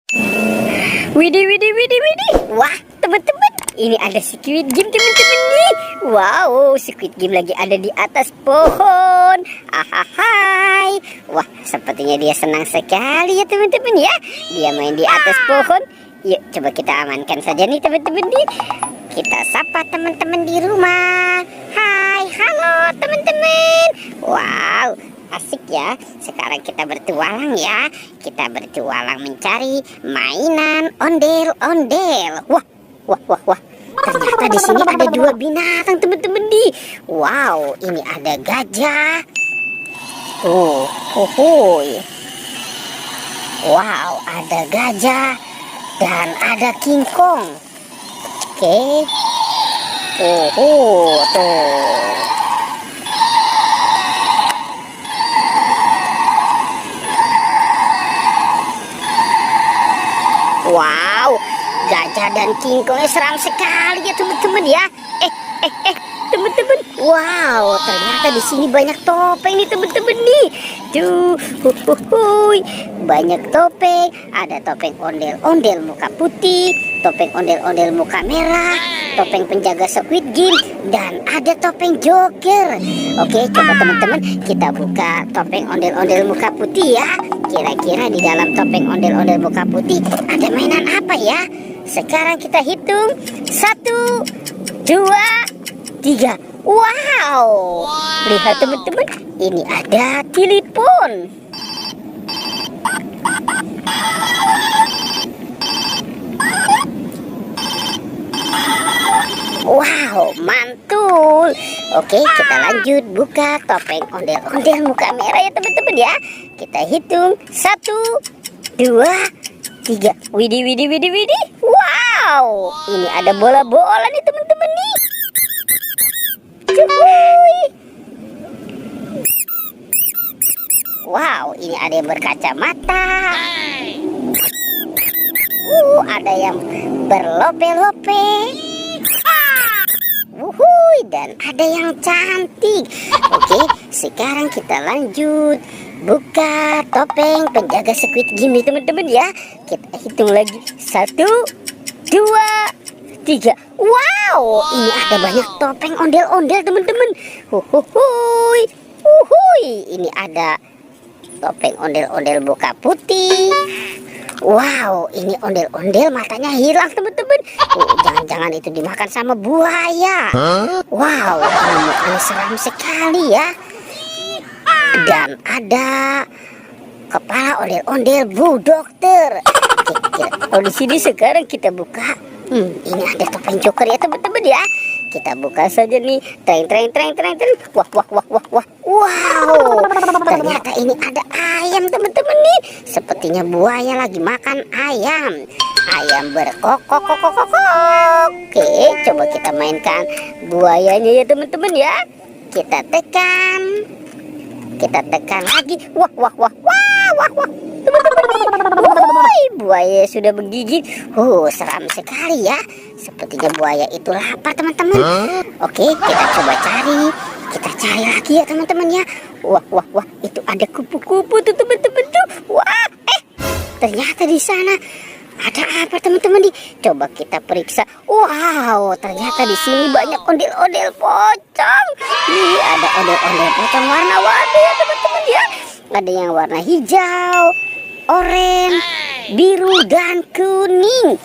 Widih, widih, widih, widih. Wah, teman-teman, ini ada Squid Game, teman-teman nih. Wow, Squid Game lagi ada di atas pohon. Ahahai. Wah, sepertinya dia senang sekali ya, teman-teman ya. Dia main di atas pohon. Yuk, coba kita amankan saja nih, teman-teman nih. Kita sapa teman-teman di rumah. Hai, halo teman-teman. Wow, asik ya. Sekarang kita bertualang ya. Kita bertualang mencari mainan ondel-ondel. Wah, wah, wah, wah. Ternyata di sini ada dua binatang, teman-teman nih. Wow, ini ada gajah. Wow, ada gajah dan ada King Kong. Oke. Tuh. Wow, gajah dan King Kong seram sekali ya, teman-teman ya. Teman-teman. Wow, ternyata di sini banyak topeng nih, teman-teman nih. Tuh, banyak topeng. Ada topeng ondel-ondel muka putih, topeng ondel-ondel muka merah, topeng penjaga Squid Game, dan ada topeng Joker. Oke, coba teman-teman kita buka topeng ondel-ondel muka putih ya. Kira-kira di dalam topeng ondel-ondel muka putih ada mainan apa ya? Sekarang kita hitung. 1, 2, 3. Wow, lihat teman-teman, ini ada telepon. Wow, mantul. Oke, kita lanjut buka topeng ondel-ondel muka merah ya, teman-teman ya. Kita hitung. 1, 2, 3. Widih, widih, widih, widih. Wow, ini ada bola-bola nih, teman-teman nih. Cuhuy. Wow, ini ada yang berkacamata. Ada yang berlope-lope. Dan ada yang cantik. Oke, sekarang kita lanjut buka topeng penjaga Squid Game nih, teman-teman ya. Kita hitung lagi. 1, 2, 3. Wow, ini ada banyak topeng ondel-ondel, teman-teman. Ini ada topeng ondel-ondel muka putih. Wow, ini ondel-ondel matanya hilang, teman-teman. Jangan-jangan itu dimakan sama buaya. Wow, ini mukanya seram sekali ya. Dan ada kepala ondel-ondel Bu Dokter. Kalau di sini sekarang kita buka. Ini ada topeng Joker ya, teman-teman ya. Kita buka saja nih. Treng. Wah. Wow, ternyata ini ada ayam, teman-teman nih. Sepertinya buaya lagi makan ayam. Ayam berkokok. Oke, coba kita mainkan buayanya ya, teman-teman ya. Kita tekan lagi. Wah. Teman-teman, buaya sudah menggigit. Seram sekali ya. Sepertinya buaya itu lapar, teman-teman. Oke, kita coba cari. Kita cari lagi ya, teman-teman ya. Wah, itu ada kupu-kupu tuh, teman-teman tuh. Wah, ternyata di sana ada apa, teman-teman nih? Coba kita periksa. Wow, ternyata di sini banyak ondel-ondel pocong. Nih, ada ondel-ondel pocong warna-warni ya, teman-teman ya. Ada yang warna hijau, oranye, biru, dan kuning.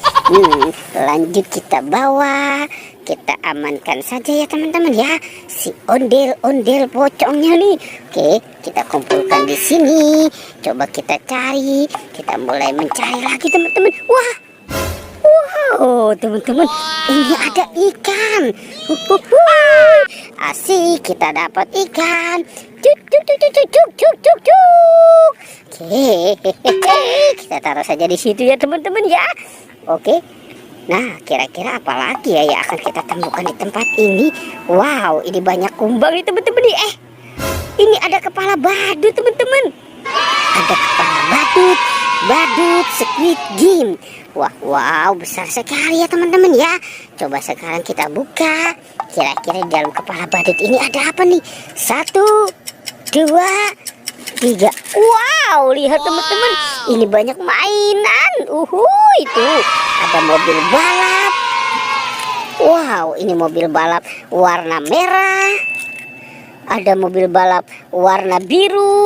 Lanjut kita bawa. Kita amankan saja ya, teman-teman ya. Si ondel-ondel pocongnya nih. Oke, kita kumpulkan di sini. Coba kita cari. Kita mulai mencari lagi, teman-teman. Wow, teman-teman, ini ada ikan. Asik, kita dapat ikan. Cuk. Oke, kita taruh saja di situ ya, teman-teman ya. Oke. Nah, kira-kira apa lagi ya yang akan kita temukan di tempat ini? Wow, ini banyak kumbang nih, teman-teman nih. Ini ada kepala badut, teman-teman. Ada kepala badut Squid Game. Wow, besar sekali ya, teman-teman ya. Coba sekarang kita buka. Kira-kira di dalam kepala badut ini ada apa nih? 1, 2, 3. Wow, lihat teman-teman, ini banyak mainan. Itu ada mobil balap. Wow, ini mobil balap warna merah. Ada mobil balap warna biru.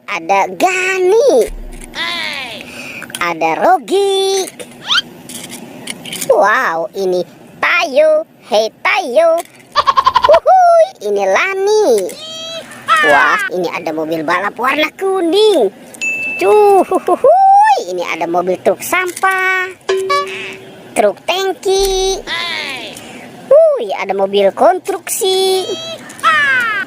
Ada Gani. Ada Rogi. Wow, ini Tayo. Hey Tayo. Ini Lani. Wah, ini ada mobil balap warna kuning. Ini ada mobil truk sampah, truk tangki. Ada mobil konstruksi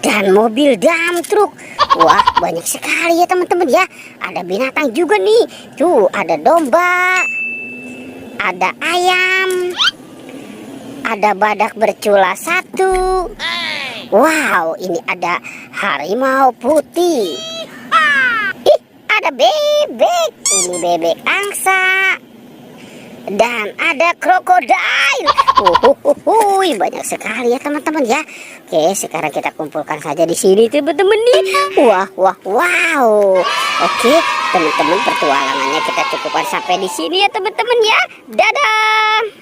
dan mobil dump truk. Wah, banyak sekali ya teman-teman ya. Ada binatang juga nih. Ada domba, ada ayam, ada badak bercula 1. Wow, ini ada harimau putih. Ada bebek. Ini bebek angsa. Dan ada krokodil. Banyak sekali ya teman-teman ya. Oke, sekarang kita kumpulkan saja di sini teman-teman nih. Wow. Oke, teman-teman, petualangannya kita cukupkan sampai di sini ya teman-teman ya. Dadah.